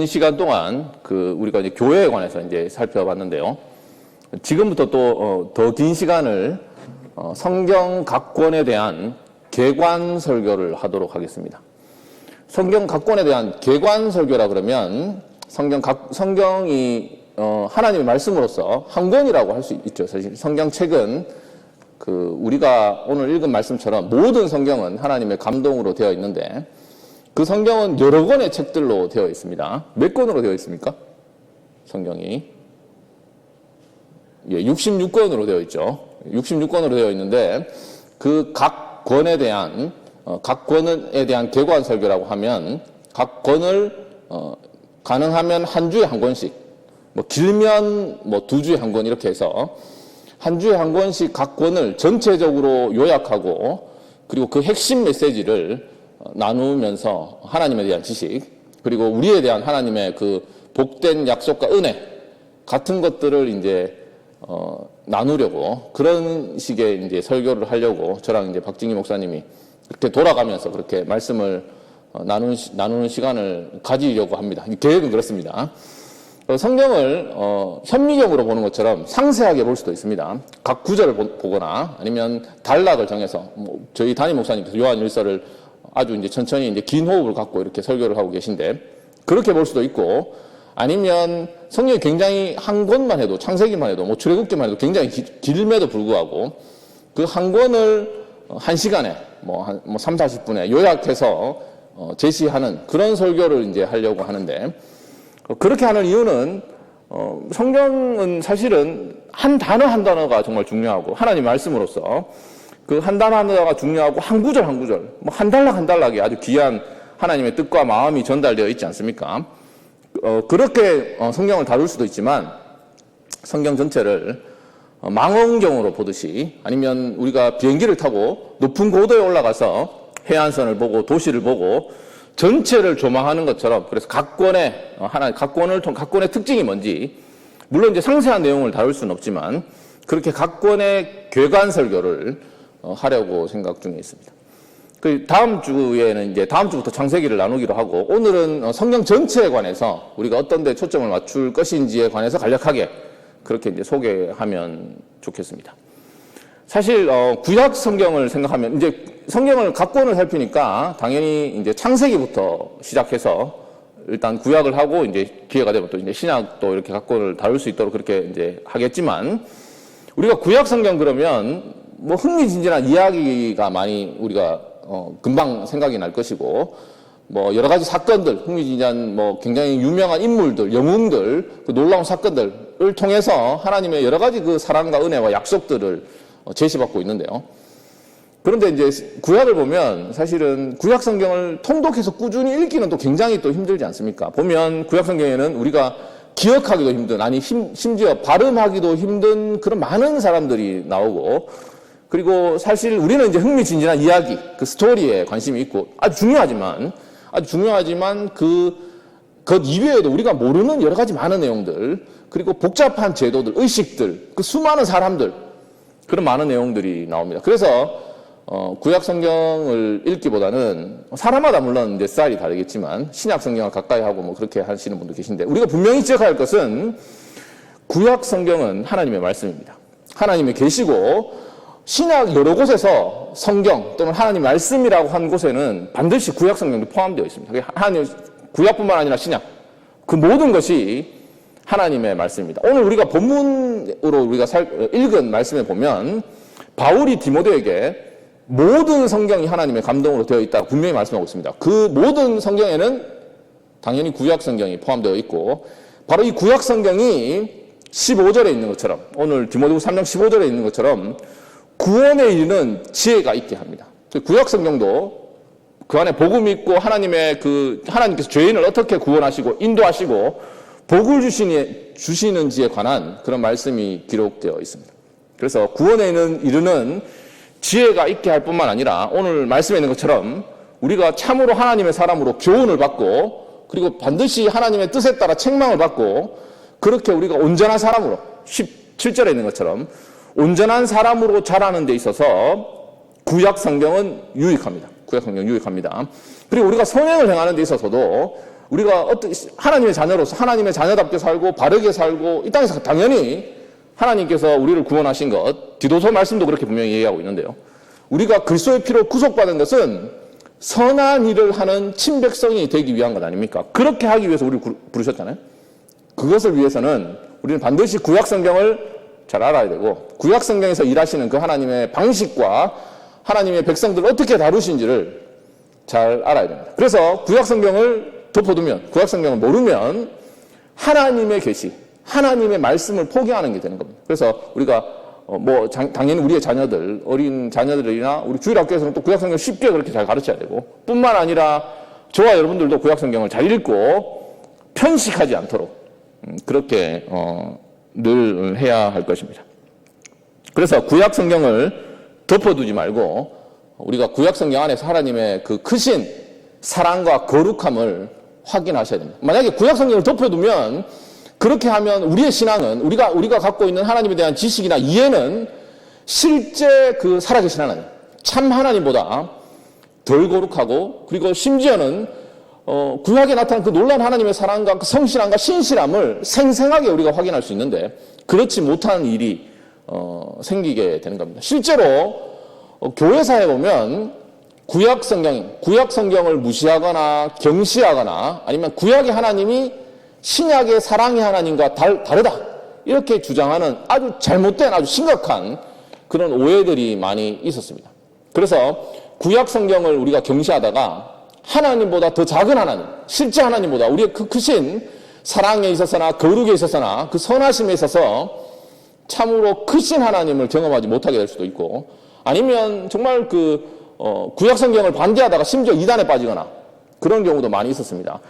시간 동안 우리가 이제 교회에 관해서 이제 살펴봤는데요. 지금부터 또 더 긴 시간을 성경 각 권에 대한 개관 설교를 하도록 하겠습니다. 성경 각 권에 대한 개관 설교라 그러면 성경이 하나님의 말씀으로서 한 권이라고 할 수 있죠. 사실 성경책은 우리가 오늘 읽은 말씀처럼 모든 성경은 하나님의 감동으로 되어 있는데 그 성경은 여러 권의 책들로 되어 있습니다. 몇 권으로 되어 있습니까? 성경이 66권으로 되어 있죠. 66권으로 되어 있는데 그 각 권에 대한 개관 설교라고 하면 각 권을 가능하면 한 주에 한 권씩, 길면 두 주에 한 권 이렇게 해서 한 주에 한 권씩 각 권을 전체적으로 요약하고 그리고 그 핵심 메시지를 나누면서 하나님에 대한 지식 그리고 우리에 대한 하나님의 그 복된 약속과 은혜 같은 것들을 이제 나누려고 그런 식의 이제 설교를 하려고 저랑 이제 박진기 목사님이 이렇게 돌아가면서 그렇게 말씀을 나누는 시간을 가지려고 합니다. 계획은 그렇습니다. 성경을 현미경으로 보는 것처럼 상세하게 볼 수도 있습니다. 각 구절을 보거나 아니면 단락을 정해서 저희 담임 목사님께서 요한 1서를 아주 이제 천천히 이제 긴 호흡을 갖고 이렇게 설교를 하고 계신데 그렇게 볼 수도 있고 아니면 성경이 굉장히 한 권만 해도 창세기만 해도 출애굽기만 해도 굉장히 길임에도 불구하고 그 한 권을 한 시간에 3, 40분에 요약해서 제시하는 그런 설교를 이제 하려고 하는데 그렇게 하는 이유는 성경은 사실은 한 단어 한 단어가 정말 중요하고 하나님 말씀으로서 그 한 단어 한 단어가 중요하고 한 구절 한 구절 한 단락 한 단락이 아주 귀한 하나님의 뜻과 마음이 전달되어 있지 않습니까? 그렇게 성경을 다룰 수도 있지만 성경 전체를 망원경으로 보듯이 아니면 우리가 비행기를 타고 높은 고도에 올라가서 해안선을 보고 도시를 보고 전체를 조망하는 것처럼 그래서 각 권의 특징이 뭔지 물론 이제 상세한 내용을 다룰 수는 없지만 그렇게 각 권의 괴관 설교를 하려고 생각 중에 있습니다. 다음 주에는 이제 다음 주부터 창세기를 나누기로 하고 오늘은 성경 전체에 관해서 우리가 어떤 데 초점을 맞출 것인지에 관해서 간략하게 그렇게 이제 소개하면 좋겠습니다. 사실 구약 성경을 생각하면 이제 성경을 각 권을 살피니까 당연히 이제 창세기부터 시작해서 일단 구약을 하고 이제 기회가 되면 또 이제 신약도 이렇게 각 권을 다룰 수 있도록 그렇게 이제 하겠지만 우리가 구약 성경 그러면 흥미진진한 이야기가 많이 우리가 금방 생각이 날 것이고 여러 가지 사건들 흥미진진한 굉장히 유명한 인물들 영웅들 그 놀라운 사건들을 통해서 하나님의 여러 가지 그 사랑과 은혜와 약속들을 제시받고 있는데요. 그런데 이제 구약을 보면 사실은 구약 성경을 통독해서 꾸준히 읽기는 또 굉장히 또 힘들지 않습니까? 보면 구약 성경에는 우리가 기억하기도 힘든 아니 심지어 발음하기도 힘든 그런 많은 사람들이 나오고 그리고 사실 우리는 이제 흥미진진한 이야기, 그 스토리에 관심이 있고 아주 중요하지만 그 이외에도 우리가 모르는 여러 가지 많은 내용들 그리고 복잡한 제도들, 의식들, 그 수많은 사람들 그런 많은 내용들이 나옵니다. 그래서 구약 성경을 읽기보다는 사람마다 물론 이제 스타일이 다르겠지만 신약 성경을 가까이 하고 그렇게 하시는 분도 계신데 우리가 분명히 지적해야 할 것은 구약 성경은 하나님의 말씀입니다. 하나님이 계시고 신약 여러 곳에서 성경 또는 하나님 말씀이라고 한 곳에는 반드시 구약 성경도 포함되어 있습니다. 하나님 구약뿐만 아니라 신약 그 모든 것이 하나님의 말씀입니다. 오늘 우리가 본문으로 우리가 읽은 말씀에 보면 바울이 디모데에게 모든 성경이 하나님의 감동으로 되어 있다고 분명히 말씀하고 있습니다. 그 모든 성경에는 당연히 구약 성경이 포함되어 있고 바로 이 구약 성경이 15절에 있는 것처럼 오늘 디모데후서 3장 15절에 있는 것처럼 구원에 이르는 지혜가 있게 합니다. 구약 성경도 그 안에 복음이 있고 하나님께서 죄인을 어떻게 구원하시고 인도하시고 복을 주시는지에 관한 그런 말씀이 기록되어 있습니다. 그래서 구원에 이르는 지혜가 있게 할 뿐만 아니라 오늘 말씀에 있는 것처럼 우리가 참으로 하나님의 사람으로 교훈을 받고 그리고 반드시 하나님의 뜻에 따라 책망을 받고 그렇게 우리가 온전한 사람으로 17절에 있는 것처럼 온전한 사람으로 자라는 데 있어서 구약 성경은 유익합니다. 구약 성경 유익합니다. 그리고 우리가 선행을 행하는 데 있어서도 우리가 하나님의 자녀로서 하나님의 자녀답게 살고 바르게 살고 이 땅에서 당연히 하나님께서 우리를 구원하신 것, 디도서 말씀도 그렇게 분명히 얘기하고 있는데요. 우리가 그리스도의 피로 구속받은 것은 선한 일을 하는 친백성이 되기 위한 것 아닙니까? 그렇게 하기 위해서 우리를 부르셨잖아요. 그것을 위해서는 우리는 반드시 구약성경을 잘 알아야 되고 구약성경에서 일하시는 그 하나님의 방식과 하나님의 백성들을 어떻게 다루신지를 잘 알아야 됩니다. 그래서 구약성경을 덮어두면, 구약성경을 모르면 하나님의 계시, 하나님의 말씀을 포기하는 게 되는 겁니다. 그래서 우리가 당연히 우리의 자녀들, 어린 자녀들이나 우리 주일학교에서는 또 구약성경 쉽게 그렇게 잘 가르쳐야 되고, 뿐만 아니라 저와 여러분들도 구약성경을 잘 읽고 편식하지 않도록 그렇게 늘 해야 할 것입니다. 그래서 구약성경을 덮어두지 말고 우리가 구약성경 안에서 하나님의 그 크신 사랑과 거룩함을 확인하셔야 됩니다. 만약에 구약성경을 덮어두면, 그렇게 하면 우리의 신앙은 우리가 갖고 있는 하나님에 대한 지식이나 이해는 실제 그 살아계신 하나님, 참 하나님보다 덜 거룩하고, 그리고 심지어는 구약에 나타난 그 놀라운 하나님의 사랑과 그 성실함과 신실함을 생생하게 우리가 확인할 수 있는데 그렇지 못한 일이 생기게 되는 겁니다. 실제로 교회사에 보면 구약 성경을 무시하거나 경시하거나 아니면 구약의 하나님이 신약의 사랑의 하나님과 다르다 이렇게 주장하는 아주 잘못된 아주 심각한 그런 오해들이 많이 있었습니다. 그래서 구약 성경을 우리가 경시하다가 하나님보다 더 작은 하나님, 실제 하나님보다 우리의 그 크신 사랑에 있어서나 거룩에 있어서나 그 선하심에 있어서 참으로 크신 하나님을 경험하지 못하게 될 수도 있고, 아니면 정말 구약 성경을 반대하다가 심지어 이단에 빠지거나 그런 경우도 많이 있었습니다.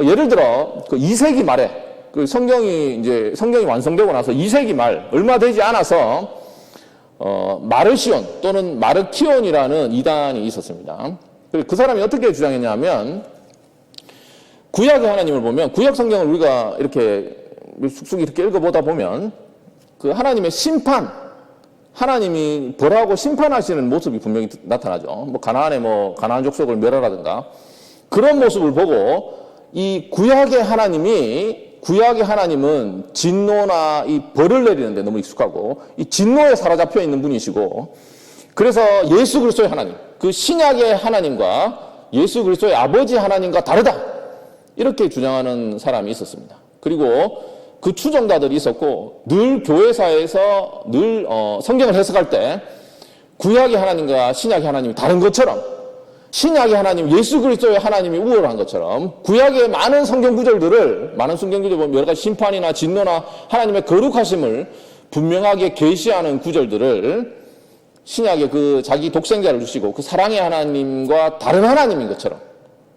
예를 들어 그 2세기 말에 그 성경이 완성되고 나서 2세기 말 얼마 되지 않아서 마르시온 또는 마르키온이라는 이단이 있었습니다. 그 사람이 어떻게 주장했냐면, 구약의 하나님을 보면, 구약 성경을 우리가 이렇게 쑥쑥 이렇게 읽어보다 보면 그 하나님의 심판, 하나님이 벌하고 심판하시는 모습이 분명히 나타나죠. 가나안 족속을 멸하라든가 그런 모습을 보고, 이 구약의 하나님은 진노나 이 벌을 내리는데 너무 익숙하고 이 진노에 사로잡혀 있는 분이시고, 그래서 예수 그리스도의 하나님, 그 신약의 하나님과 예수 그리스도의 아버지 하나님과 다르다 이렇게 주장하는 사람이 있었습니다. 그리고 그 추종자들이 있었고, 늘 교회사에서 늘 성경을 해석할 때 구약의 하나님과 신약의 하나님이 다른 것처럼, 신약의 하나님, 예수 그리스도의 하나님이 우월한 것처럼 구약의 많은 성경 구절들 보면 여러 가지 심판이나 진노나 하나님의 거룩하심을 분명하게 계시하는 구절들을 신약에 그 자기 독생자를 주시고 그 사랑의 하나님과 다른 하나님인 것처럼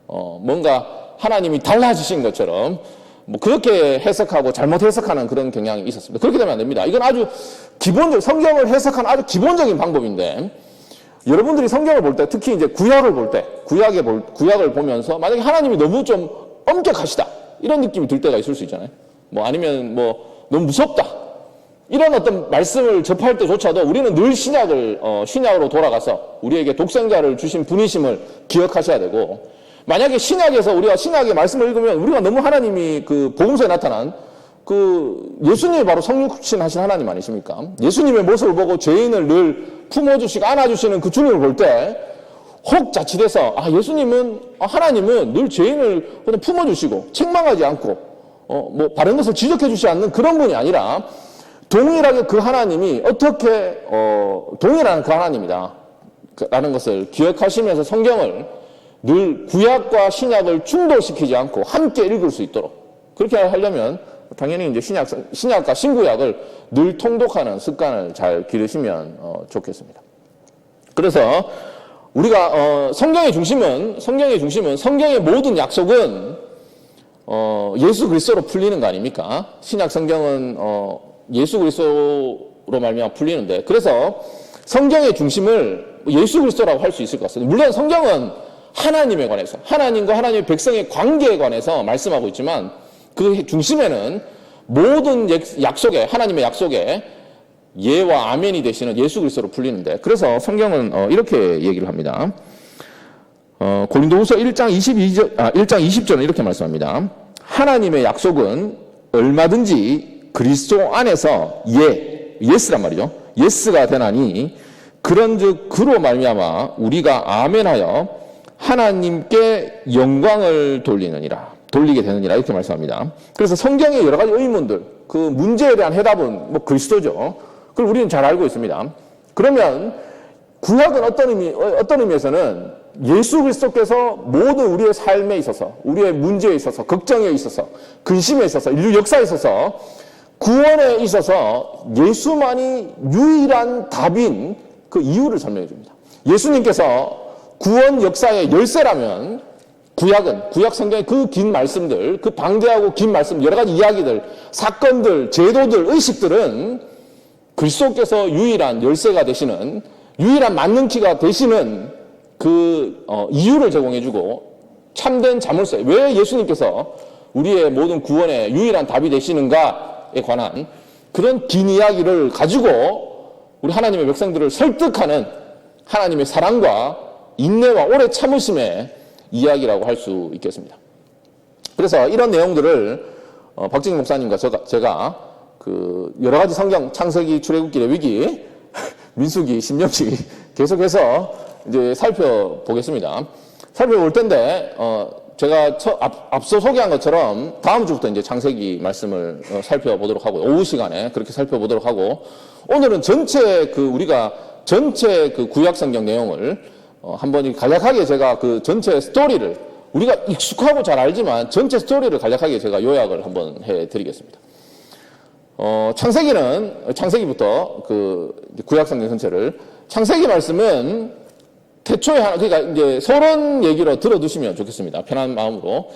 뭔가 하나님이 달라지신 것처럼 그렇게 해석하고 잘못 해석하는 그런 경향이 있었습니다. 그렇게 되면 안 됩니다. 이건 아주 성경을 해석하는 아주 기본적인 방법인데, 여러분들이 성경을 볼 때, 특히 이제 구약을 볼 때, 구약을 보면서 만약에 하나님이 너무 좀 엄격하시다 이런 느낌이 들 때가 있을 수 있잖아요. 아니면 너무 무섭다 이런 어떤 말씀을 접할 때조차도 우리는 늘 신약으로 돌아가서 우리에게 독생자를 주신 분이심을 기억하셔야 되고, 만약에 신약에서 우리가 신약의 말씀을 읽으면 우리가 너무 하나님이 그 복음서에 나타난 그 예수님이 바로 성육신 하신 하나님 아니십니까? 예수님의 모습을 보고 죄인을 늘 품어주시고 안아주시는 그 주님을 볼 때 혹 자칫해서 하나님은 늘 죄인을 그냥 품어주시고 책망하지 않고 바른 것을 지적해 주지 않는 그런 분이 아니라 동일하게 그 하나님이 동일한 그 하나님이다 라는 것을 기억하시면서 성경을 늘 구약과 신약을 충돌시키지 않고 함께 읽을 수 있도록 그렇게 하려면 당연히 이제 신약과 신구약을 늘 통독하는 습관을 잘 기르시면 좋겠습니다. 그래서 우리가 성경의 중심은 성경의 모든 약속은 예수 그리스도로 풀리는 거 아닙니까? 신약 성경은 예수 그리스도로 말미암아 풀리는데, 그래서 성경의 중심을 예수 그리스도라고 할 수 있을 것 같습니다. 물론 성경은 하나님에 관해서, 하나님과 하나님의 백성의 관계에 관해서 말씀하고 있지만 그 중심에는 모든 하나님의 약속에 예와 아멘이 되시는 예수 그리스도로 풀리는데, 그래서 성경은 이렇게 얘기를 합니다. 고린도후서 1장 20절은 이렇게 말씀합니다. 하나님의 약속은 얼마든지 그리스도 안에서 예스란 말이죠. 예스가 되나니 그런즉 그로 말미암아 우리가 아멘하여 하나님께 영광을 돌리게 되느니라 이렇게 말씀합니다. 그래서 성경의 여러 가지 의문들, 그 문제에 대한 해답은 뭐 그리스도죠. 그걸 우리는 잘 알고 있습니다. 그러면 구약은 어떤 의미에서는 예수 그리스도께서 모든 우리의 삶에 있어서, 우리의 문제에 있어서, 걱정에 있어서, 근심에 있어서, 인류 역사에 있어서, 구원에 있어서 예수만이 유일한 답인 그 이유를 설명해 줍니다. 예수님께서 구원 역사의 열쇠라면 구약 성경의 그 긴 말씀들, 그 방대하고 긴 말씀, 여러 가지 이야기들, 사건들, 제도들, 의식들은 그리스도께서 유일한 열쇠가 되시는, 유일한 만능키가 되시는 그 이유를 제공해주고 참된 자물쇠, 왜 예수님께서 우리의 모든 구원의 유일한 답이 되시는가에 관한 그런 긴 이야기를 가지고 우리 하나님의 백성들을 설득하는 하나님의 사랑과 인내와 오래 참으심의 이야기라고 할 수 있겠습니다. 그래서 이런 내용들을 박정희 목사님과 제가 그 여러 가지 성경, 창세기, 출애굽기, 레위기, 민수기, 신명기 계속해서 이제 살펴보겠습니다. 살펴볼 텐데 제가 앞서 소개한 것처럼 다음 주부터 이제 창세기 말씀을 살펴보도록 하고, 오후 시간에 그렇게 살펴보도록 하고, 오늘은 우리가 전체 그 구약 성경 내용을 한번 간략하게 제가 그 전체 스토리를, 우리가 익숙하고 잘 알지만 전체 스토리를 간략하게 제가 요약을 한번 해드리겠습니다. 창세기부터 그 구약 성경 전체를, 창세기 말씀은 태초에 그러니까 이제 서론 얘기로 들어두시면 좋겠습니다. 편한 마음으로.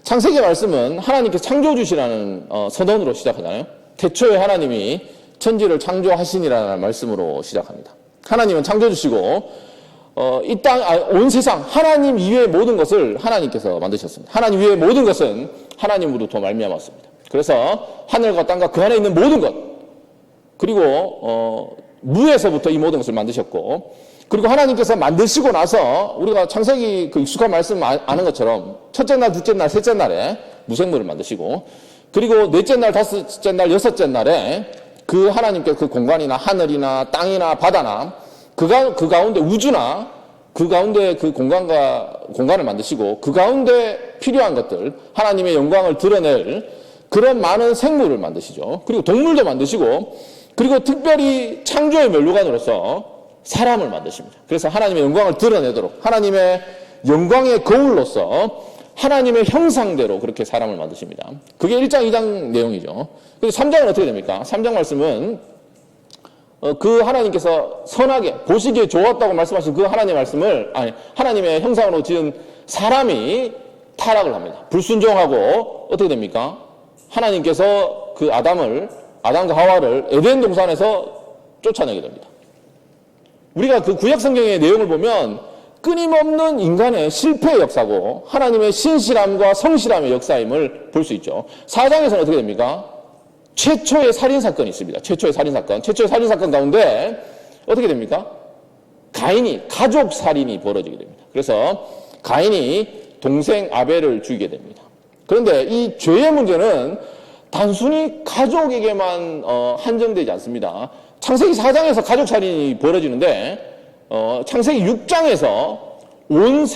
창세기 말씀은 하나님께 창조주시라는 선언으로 시작하잖아요. 태초에 하나님이 천지를 창조하시니라는 말씀으로 시작합니다. 하나님은 창조주시고 이 땅, 온 세상, 하나님 이외의 모든 것을 하나님께서 만드셨습니다. 하나님 이외의 모든 것은 하나님으로부터 말미암았습니다. 그래서 하늘과 땅과 그 안에 있는 모든 것, 그리고 무에서부터 이 모든 것을 만드셨고, 그리고 하나님께서 만드시고 나서 우리가 창세기 그 익숙한 말씀 아는 것처럼 첫째 날, 둘째 날, 셋째 날에 무생물을 만드시고, 그리고 넷째 날, 다섯째 날, 여섯째 날에 그 하나님께서 그 공간이나 하늘이나 땅이나 바다나 그 가운데 우주나 그 가운데 그 공간을 만드시고, 그 가운데 필요한 것들, 하나님의 영광을 드러낼 그런 많은 생물을 만드시죠. 그리고 동물도 만드시고, 그리고 특별히 창조의 멸류관으로서 사람을 만드십니다. 그래서 하나님의 영광을 드러내도록, 하나님의 영광의 거울로서 하나님의 형상대로 그렇게 사람을 만드십니다. 그게 1장, 2장 내용이죠. 그래서 3장은 어떻게 됩니까? 3장 말씀은 그 하나님께서 선하게 보시기에 좋았다고 말씀하신 그 하나님의 형상으로 지은 사람이 타락을 합니다. 불순종하고 어떻게 됩니까? 하나님께서 그 아담과 하와를 에덴 동산에서 쫓아내게 됩니다. 우리가 그 구약 성경의 내용을 보면 끊임없는 인간의 실패의 역사고 하나님의 신실함과 성실함의 역사임을 볼 수 있죠. 4장에서는 어떻게 됩니까? 최초의 살인사건이 있습니다. 최초의 살인사건 가운데 어떻게 됩니까? 가족 살인이 벌어지게 됩니다. 그래서 가인이 동생 아벨을 죽이게 됩니다. 그런데 이 죄의 문제는 단순히 가족에게만 한정되지 않습니다. 창세기 4장에서 가족 살인이 벌어지는데 창세기 6장에서 온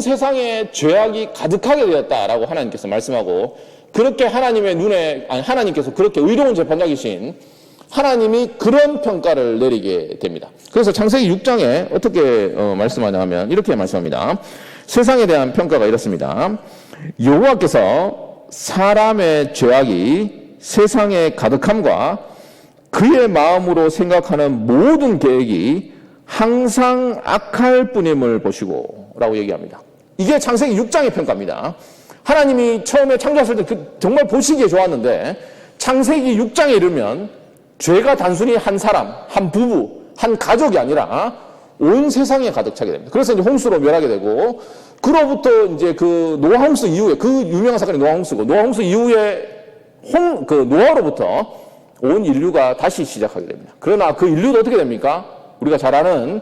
세상의 죄악이 가득하게 되었다라고 하나님께서 말씀하고, 그렇게 하나님께서 그렇게 의로운 재판장이신 하나님이 그런 평가를 내리게 됩니다. 그래서 창세기 6장에 어떻게 말씀하냐 하면 이렇게 말씀합니다. 세상에 대한 평가가 이렇습니다. 여호와께서 사람의 죄악이 세상에 가득함과 그의 마음으로 생각하는 모든 계획이 항상 악할 뿐임을 보시고 라고 얘기합니다. 이게 창세기 6장의 평가입니다. 하나님이 처음에 창조했을 때 정말 보시기에 좋았는데 창세기 6장에 이르면 죄가 단순히 한 사람, 한 부부, 한 가족이 아니라 온 세상에 가득 차게 됩니다. 그래서 이제 홍수로 멸하게 되고, 그로부터 이제 그 노아 홍수 이후에, 그 유명한 사건이 노아 홍수고, 노아 홍수 이후에 노아로부터 온 인류가 다시 시작하게 됩니다. 그러나 그 인류도 어떻게 됩니까? 우리가 잘 아는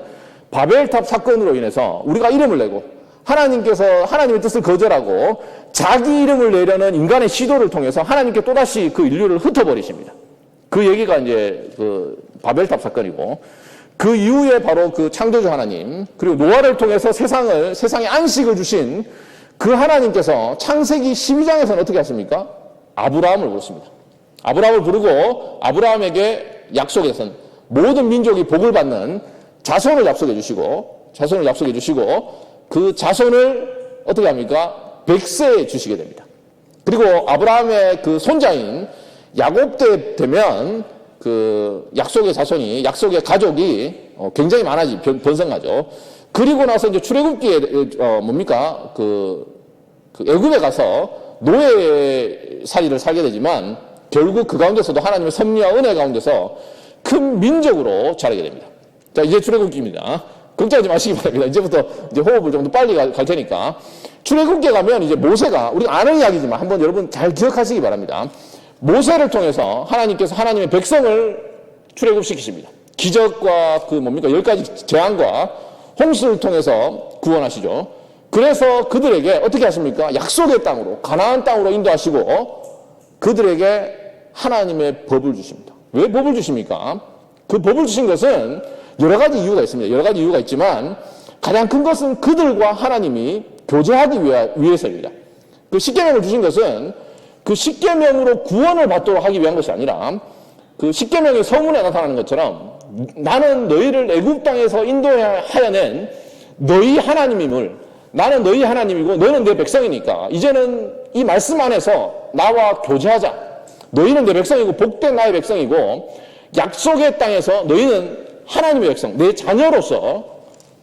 바벨탑 사건으로 인해서 우리가 이름을 내고 하나님께서 하나님의 뜻을 거절하고 자기 이름을 내려는 인간의 시도를 통해서 하나님께 또다시 그 인류를 흩어버리십니다. 그 얘기가 이제 그 바벨탑 사건이고, 그 이후에 바로 그 창조주 하나님, 그리고 노아를 통해서 세상에 안식을 주신 그 하나님께서 창세기 12장에서는 어떻게 하십니까? 아브라함을 부르십니다. 아브라함을 부르고 아브라함에게 약속에선 모든 민족이 복을 받는 자손을 약속해 주시고 그 자손을 어떻게 합니까? 100세에 주시게 됩니다. 그리고 아브라함의 그 손자인 야곱 때 되면 그 약속의 자손이, 약속의 가족이 굉장히 번성하죠. 그리고 나서 이제 출애굽기에 뭡니까? 그 애굽에 가서 노예살이를 살게 되지만 결국 그 가운데서도 하나님의 섭리와 은혜 가운데서 큰 민족으로 자라게 됩니다. 자, 이제 출애굽기입니다. 걱정하지 마시기 바랍니다. 이제부터 이제 호흡을 좀 더 빨리 갈 테니까. 출애굽기에 가면 이제 모세가, 우리가 아는 이야기지만 한번 여러분 잘 기억하시기 바랍니다. 모세를 통해서 하나님께서 하나님의 백성을 출애굽시키십니다. 기적과 그 뭡니까? 10가지 재앙과 홍수를 통해서 구원하시죠. 그래서 그들에게 어떻게 하십니까? 약속의 땅으로, 가나안 땅으로 인도하시고 그들에게 하나님의 법을 주십니다. 왜 법을 주십니까? 그 법을 주신 것은 여러 가지 이유가 있습니다. 여러 가지 이유가 있지만 가장 큰 것은 그들과 하나님이 교제하기 위해서입니다. 그 십계명을 주신 것은 그 십계명으로 구원을 받도록 하기 위한 것이 아니라, 그 십계명의 서문에 나타나는 것처럼 나는 너희를 애굽 땅에서 인도하여낸 너희 하나님임을, 나는 너희 하나님이고 너는 내 백성이니까 이제는 이 말씀 안에서 나와 교제하자. 너희는 내 백성이고 복된 나의 백성이고 약속의 땅에서 너희는 하나님의 백성, 내 자녀로서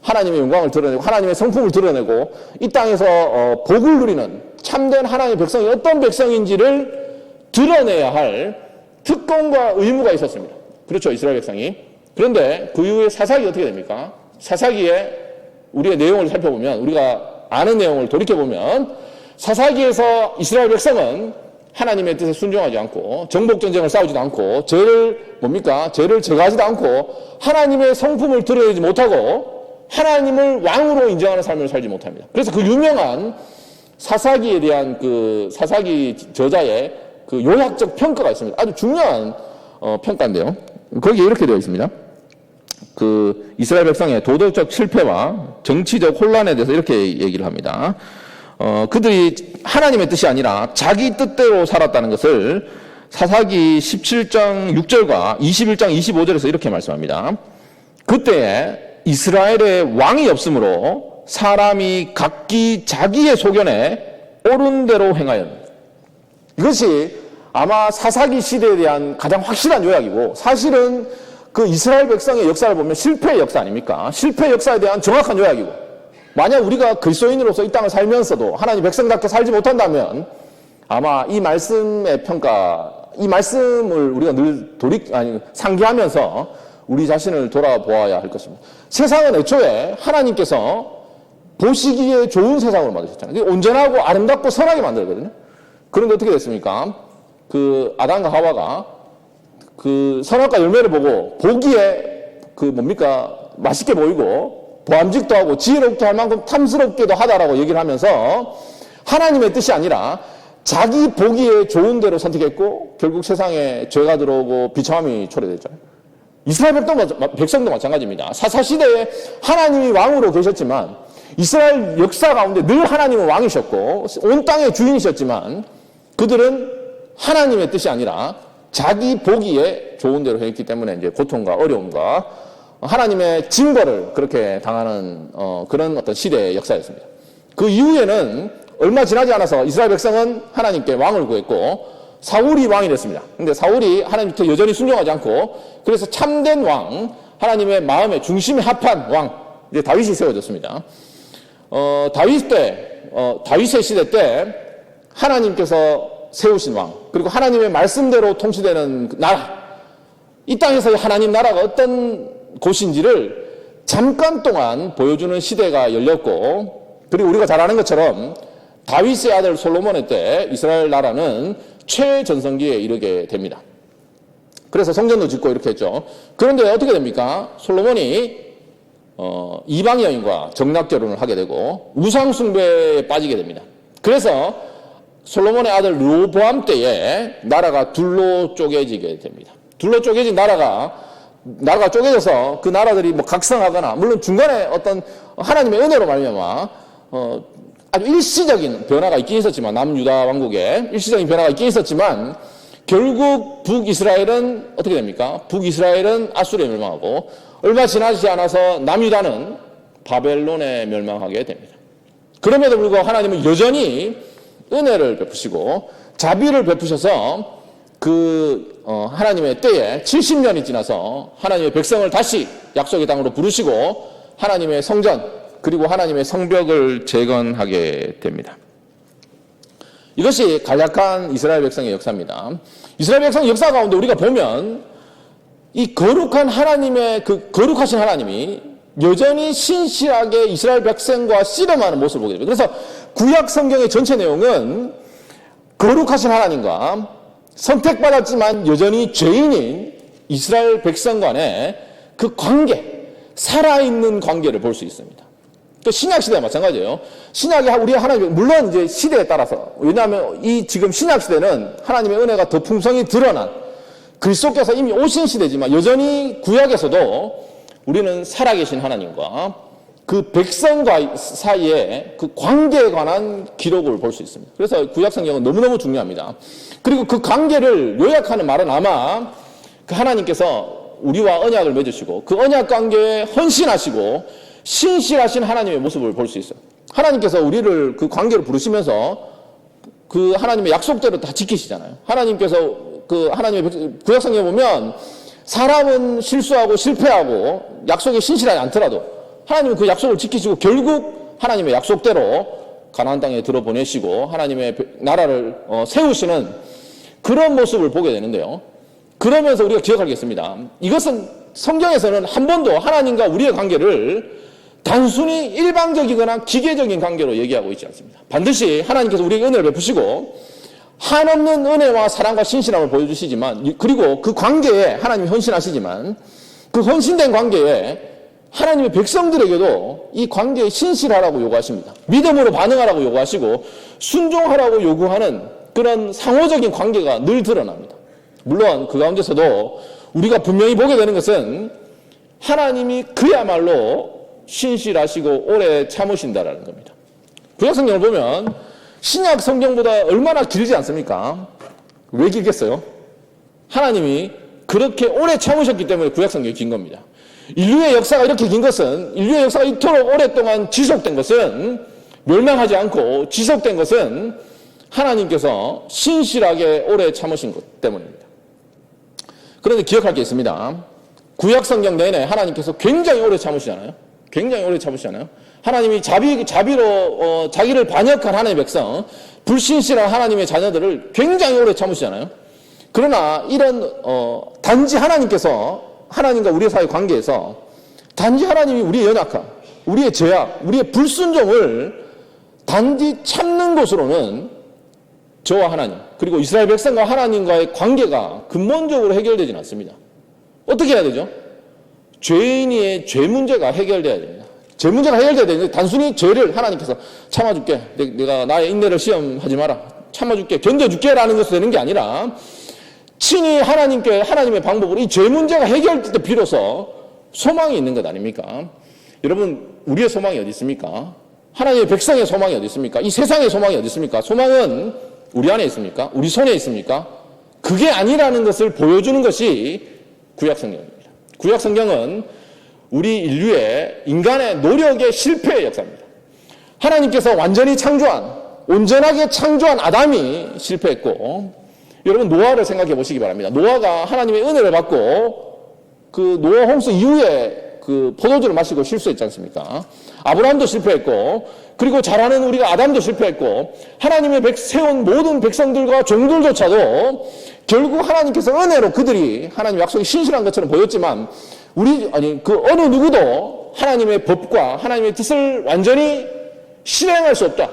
하나님의 영광을 드러내고 하나님의 성품을 드러내고 이 땅에서 복을 누리는 참된 하나님의 백성이 어떤 백성인지를 드러내야 할 특권과 의무가 있었습니다. 그렇죠, 이스라엘 백성이. 그런데 그 이후에 사사기 어떻게 됩니까? 사사기에 우리의 내용을 살펴보면, 우리가 아는 내용을 돌이켜보면 사사기에서 이스라엘 백성은 하나님의 뜻에 순종하지 않고 정복전쟁을 싸우지도 않고 죄를 제거하지도 않고 하나님의 성품을 드러내지 못하고 하나님을 왕으로 인정하는 삶을 살지 못합니다. 그래서 그 유명한 사사기에 대한 그 사사기 저자의 그 요약적 평가가 있습니다. 아주 중요한 평가인데요. 거기에 이렇게 되어 있습니다. 그 이스라엘 백성의 도덕적 실패와 정치적 혼란에 대해서 이렇게 얘기를 합니다. 그들이 하나님의 뜻이 아니라 자기 뜻대로 살았다는 것을 사사기 17장 6절과 21장 25절에서 이렇게 말씀합니다. 그때에 이스라엘의 왕이 없으므로 사람이 각기 자기의 소견에 옳은 대로 행하였습니다. 이것이 아마 사사기 시대에 대한 가장 확실한 요약이고, 사실은 그 이스라엘 백성의 역사를 보면 실패의 역사 아닙니까? 실패의 역사에 대한 정확한 요약이고, 만약 우리가 그리스도인으로서 이 땅을 살면서도 하나님 백성답게 살지 못한다면 아마 이 말씀의 평가, 이 말씀을 우리가 늘 상기하면서 우리 자신을 돌아보아야 할 것입니다. 세상은 애초에 하나님께서 보시기에 좋은 세상으로 만드셨잖아요. 온전하고 아름답고 선하게 만들거든요. 그런데 어떻게 됐습니까? 그 아담과 하와가 그 선악과 열매를 보고 보기에 맛있게 보이고 보암직도 하고 지혜롭게 할 만큼 탐스럽게도 하다라고 얘기를 하면서 하나님의 뜻이 아니라 자기 보기에 좋은 대로 선택했고 결국 세상에 죄가 들어오고 비참함이 초래됐잖아요. 이스라엘 백성도 마찬가지입니다. 사사시대에 하나님이 왕으로 계셨지만 이스라엘 역사 가운데 늘 하나님은 왕이셨고 온 땅의 주인이셨지만 그들은 하나님의 뜻이 아니라 자기 보기에 좋은 대로 했기 때문에 이제 고통과 어려움과 하나님의 징벌을 그렇게 당하는 그런 어떤 시대의 역사였습니다. 그 이후에는 얼마 지나지 않아서 이스라엘 백성은 하나님께 왕을 구했고 사울이 왕이 됐습니다. 근데 사울이 하나님께 여전히 순종하지 않고 그래서 참된 왕, 하나님의 마음의 중심에 합한 왕, 이제 다윗이 세워졌습니다. 다윗의 시대 때 하나님께서 세우신 왕, 그리고 하나님의 말씀대로 통치되는 나라, 이 땅에서의 하나님 나라가 어떤 곳인지를 잠깐 동안 보여주는 시대가 열렸고, 그리고 우리가 잘 아는 것처럼 다윗의 아들 솔로몬의 때 이스라엘 나라는 최전성기에 이르게 됩니다. 그래서 성전도 짓고 이렇게 했죠. 그런데 어떻게 됩니까? 솔로몬이 이방 여인과 정략 결혼을 하게 되고 우상 숭배에 빠지게 됩니다. 그래서 솔로몬의 아들 르호보암 때에 나라가 둘로 쪼개지게 됩니다. 둘로 쪼개진 나라가 쪼개져서 그 나라들이 뭐 각성하거나, 물론 중간에 어떤 하나님의 은혜로 말미암아 아주 일시적인 변화가 있긴 있었지만, 남유다 왕국에 일시적인 변화가 있긴 있었지만, 결국 북이스라엘은 어떻게 됩니까? 북이스라엘은 아수르에 멸망하고, 얼마 지나지 않아서 남유다는 바벨론에 멸망하게 됩니다. 그럼에도 불구하고 하나님은 여전히 은혜를 베푸시고 자비를 베푸셔서 하나님의 때에 70년이 지나서 하나님의 백성을 다시 약속의 땅으로 부르시고 하나님의 성전 그리고 하나님의 성벽을 재건하게 됩니다. 이것이 간략한 이스라엘 백성의 역사입니다. 이스라엘 백성의 역사 가운데 우리가 보면 이 거룩한 하나님의 거룩하신 하나님이 여전히 신실하게 이스라엘 백성과 씨름하는 모습을 보게 됩니다. 그래서 구약 성경의 전체 내용은 거룩하신 하나님과 선택받았지만 여전히 죄인인 이스라엘 백성 간의 그 관계, 살아있는 관계를 볼 수 있습니다. 또 신약 시대와 마찬가지예요. 신약이 우리 하나님, 물론 이제 시대에 따라서, 왜냐하면 지금 신약 시대는 하나님의 은혜가 더 풍성히 드러난 그리스도께서 이미 오신 시대지만 여전히 구약에서도 우리는 살아계신 하나님과 그 백성과 사이에 그 관계에 관한 기록을 볼 수 있습니다. 그래서 구약 성경은 너무너무 중요합니다. 그리고 그 관계를 요약하는 말은 아마 그 하나님께서 우리와 언약을 맺으시고 그 언약 관계에 헌신하시고 신실하신 하나님의 모습을 볼 수 있어요. 하나님께서 우리를 그 관계를 부르시면서 그 하나님의 약속대로 다 지키시잖아요. 하나님께서 하나님의 구약 성경에 보면 사람은 실수하고 실패하고 약속에 신실하지 않더라도 하나님은 그 약속을 지키시고 결국 하나님의 약속대로 가나안 땅에 들어보내시고 하나님의 나라를 세우시는 그런 모습을 보게 되는데요. 그러면서 우리가 기억하겠습니다. 이것은 성경에서는 한 번도 하나님과 우리의 관계를 단순히 일방적이거나 기계적인 관계로 얘기하고 있지 않습니다. 반드시 하나님께서 우리에게 은혜를 베푸시고 한없는 은혜와 사랑과 신실함을 보여주시지만, 그리고 그 관계에 하나님이 헌신하시지만 그 헌신된 관계에 하나님의 백성들에게도 이 관계에 신실하라고 요구하십니다. 믿음으로 반응하라고 요구하시고 순종하라고 요구하는 그런 상호적인 관계가 늘 드러납니다. 물론 그 가운데서도 우리가 분명히 보게 되는 것은 하나님이 그야말로 신실하시고 오래 참으신다라는 겁니다. 구약 성경을 보면 신약 성경보다 얼마나 길지 않습니까? 왜 길겠어요? 하나님이 그렇게 오래 참으셨기 때문에 구약 성경이 긴 겁니다. 인류의 역사가 이렇게 긴 것은, 인류의 역사가 이토록 오랫동안 지속된 것은, 멸망하지 않고 지속된 것은 하나님께서 신실하게 오래 참으신 것 때문입니다. 그런데 기억할 게 있습니다. 구약 성경 내내 하나님께서 굉장히 오래 참으시잖아요. 굉장히 오래 참으시잖아요. 하나님이 자비로 자기를 반역한 하나님의 백성, 불신실한 하나님의 자녀들을 굉장히 오래 참으시잖아요. 그러나 이런 단지 하나님과 우리의 사이 관계에서 단지 하나님이 우리의 연약함, 우리의 죄악, 우리의 불순종을 단지 참는 것으로는 저와 하나님, 그리고 이스라엘 백성과 하나님과의 관계가 근본적으로 해결되지는 않습니다. 어떻게 해야 되죠? 죄인의 죄 문제가 해결돼야 됩니다. 죄 문제가 해결돼야 되는데 단순히 죄를 하나님께서 참아줄게, 내가 나의 인내를 시험하지 마라, 참아줄게, 견뎌줄게 라는 것이 되는 게 아니라 친히 하나님의 방법으로 이 죄 문제가 해결될 때 비로소 소망이 있는 것 아닙니까? 여러분, 우리의 소망이 어디 있습니까? 하나님의 백성의 소망이 어디 있습니까? 이 세상의 소망이 어디 있습니까? 소망은 우리 안에 있습니까? 우리 손에 있습니까? 그게 아니라는 것을 보여주는 것이 구약 성경입니다. 구약 성경은 우리 인간의 노력의 실패의 역사입니다. 하나님께서 온전하게 창조한 아담이 실패했고, 여러분 노아를 생각해 보시기 바랍니다. 노아가 하나님의 은혜를 받고 그 노아 홍수 이후에 그 포도주를 마시고 실수했지 않습니까? 아브라함도 실패했고, 그리고 잘 아는 우리가 아담도 실패했고, 하나님의 세운 모든 백성들과 종들조차도 결국 하나님께서 은혜로 그들이 하나님 약속이 신실한 것처럼 보였지만 그 어느 누구도 하나님의 법과 하나님의 뜻을 완전히 실행할 수 없다.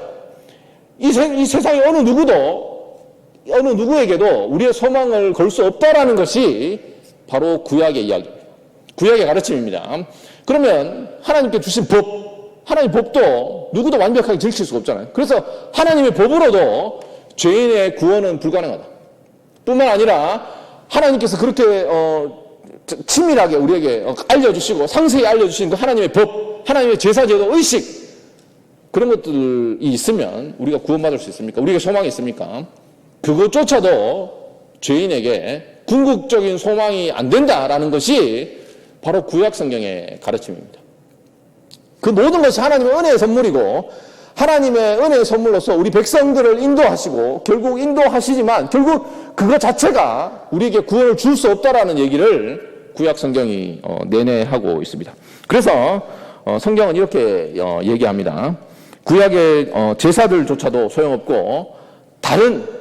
이 세상의 어느 누구에게도 우리의 소망을 걸 수 없다라는 것이 바로 구약의 이야기입니다. 구약의 가르침입니다. 그러면 하나님께 주신 법, 하나님 법도 누구도 완벽하게 지킬 수가 없잖아요. 그래서 하나님의 법으로도 죄인의 구원은 불가능하다. 뿐만 아니라 하나님께서 그렇게 치밀하게 우리에게 알려주시고 상세히 알려주신 그 하나님의 법, 하나님의 제사제도, 의식, 그런 것들이 있으면 우리가 구원받을 수 있습니까? 우리에게 소망이 있습니까? 그것조차도 죄인에게 궁극적인 소망이 안 된다라는 것이 바로 구약 성경의 가르침입니다. 그 모든 것이 하나님의 은혜의 선물이고 하나님의 은혜의 선물로서 우리 백성들을 인도하시고 결국 인도하시지만 결국 그것 자체가 우리에게 구원을 줄 수 없다라는 얘기를 구약 성경이 내내 하고 있습니다. 그래서 성경은 이렇게 얘기합니다. 구약의 제사들조차도 소용없고 다른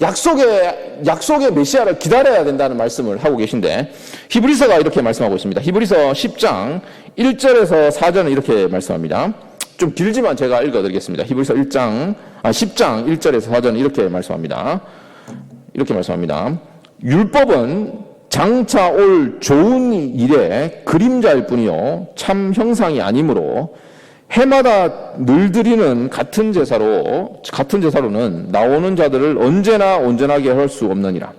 약속의 메시아를 기다려야 된다는 말씀을 하고 계신데 히브리서가 이렇게 말씀하고 있습니다. 히브리서 10장 1절에서 4절은 이렇게 말씀합니다. 좀 길지만 제가 읽어드리겠습니다. 히브리서 10장 1절에서 4절은 이렇게 말씀합니다. 율법은 장차 올 좋은 일의 그림자일 뿐이요 참 형상이 아니므로 해마다 늘 드리는 같은 제사로는 나오는 자들을 언제나 온전하게 할 수 없느니라.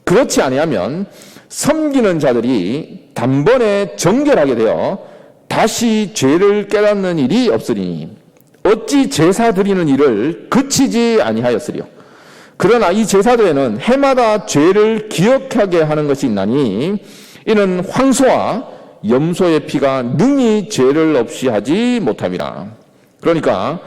그렇지 아니하면 섬기는 자들이 단번에 정결하게 되어 다시 죄를 깨닫는 일이 없으리니 어찌 제사 드리는 일을 그치지 아니하였으리요. 그러나 이 제사도에는 해마다 죄를 기억하게 하는 것이 있나니 이는 황소와 염소의 피가 능히 죄를 없이 하지 못함이라. 그러니까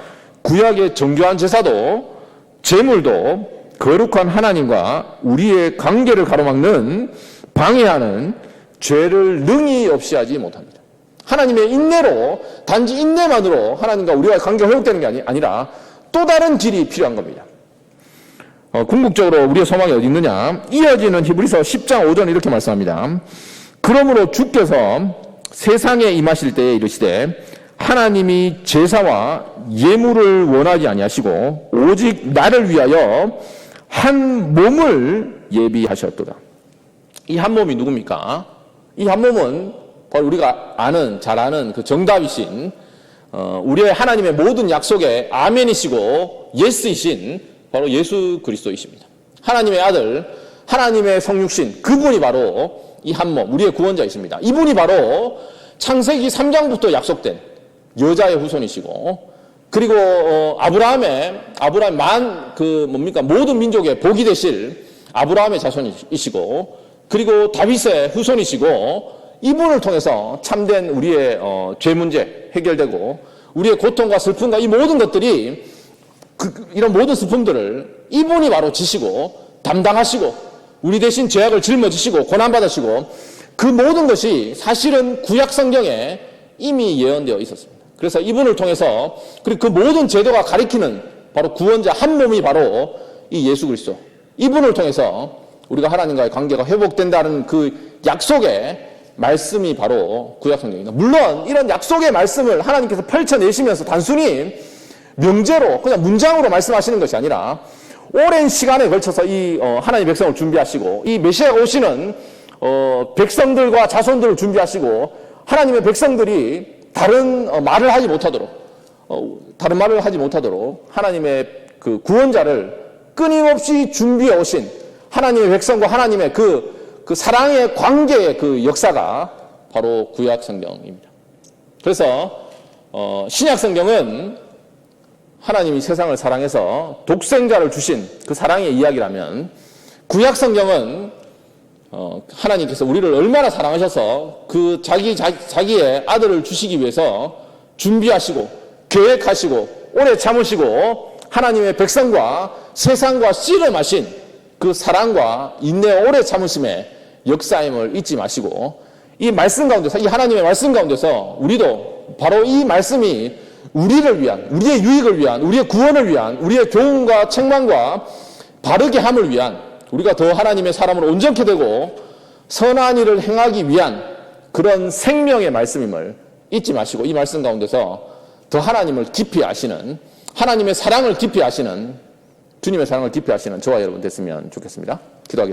구약의 정교한 제사도 제물도 거룩한 하나님과 우리의 관계를 가로막는 방해하는 죄를 능히 없이 하지 못합니다. 하나님의 인내로 단지 인내만으로 하나님과 우리와의 관계가 회복되는 게 아니라 또 다른 길이 필요한 겁니다. 궁극적으로 우리의 소망이 어디 있느냐? 이어지는 히브리서 10장 5절은 이렇게 말씀합니다. 그러므로 주께서 세상에 임하실 때에 이르시되 하나님이 제사와 예물을 원하지 아니하시고 오직 나를 위하여 한 몸을 예비하셨도다. 이 한 몸이 누굽니까? 이 한 몸은 바로 우리가 잘 아는 그 정답이신 우리의 하나님의 모든 약속의 아멘이시고 예스이신 바로 예수 그리스도이십니다. 하나님의 아들, 하나님의 성육신, 그분이 바로 이 한 몸, 우리의 구원자이십니다. 이분이 바로 창세기 3장부터 약속된 여자의 후손이시고, 그리고 아브라함의 모든 민족의 복이 되실 아브라함의 자손이시고, 그리고 다윗의 후손이시고, 이분을 통해서 참된 우리의 죄 문제 해결되고, 우리의 고통과 슬픔과 이 모든 것들이 이런 모든 슬픔들을 이분이 바로 지시고 담당하시고 우리 대신 죄악을 짊어지시고 고난받으시고 그 모든 것이 사실은 구약 성경에 이미 예언되어 있었습니다. 그래서 이분을 통해서 그리고 그 모든 제도가 가리키는 바로 구원자 한 몸이 바로 이 예수 그리스도, 이분을 통해서 우리가 하나님과의 관계가 회복된다는 그 약속의 말씀이 바로 구약 성경입니다. 물론 이런 약속의 말씀을 하나님께서 펼쳐내시면서 단순히 명제로 그냥 문장으로 말씀하시는 것이 아니라 오랜 시간에 걸쳐서 이 하나님의 백성을 준비하시고 이 메시아가 오시는 백성들과 자손들을 준비하시고 하나님의 백성들이 다른 말을 하지 못하도록 하나님의 그 구원자를 끊임없이 준비해 오신 하나님의 백성과 하나님의 그 사랑의 관계의 그 역사가 바로 구약 성경입니다. 그래서 신약 성경은 하나님이 세상을 사랑해서 독생자를 주신 그 사랑의 이야기라면 구약 성경은 하나님께서 우리를 얼마나 사랑하셔서 그 자기의 아들을 주시기 위해서 준비하시고 계획하시고 오래 참으시고 하나님의 백성과 세상과 씨름하신 그 사랑과 인내와 오래 참으심의 역사임을 잊지 마시고 이 말씀 가운데서, 이 하나님의 말씀 가운데서 우리도 바로 이 말씀이 우리를 위한, 우리의 유익을 위한, 우리의 구원을 위한, 우리의 교훈과 책망과 바르게 함을 위한, 우리가 더 하나님의 사람으로 온전케 되고 선한 일을 행하기 위한 그런 생명의 말씀임을 잊지 마시고 이 말씀 가운데서 더 하나님을 깊이 아시는, 하나님의 사랑을 깊이 아시는, 주님의 사랑을 깊이 아시는 저와 여러분 됐으면 좋겠습니다. 기도하겠습니다.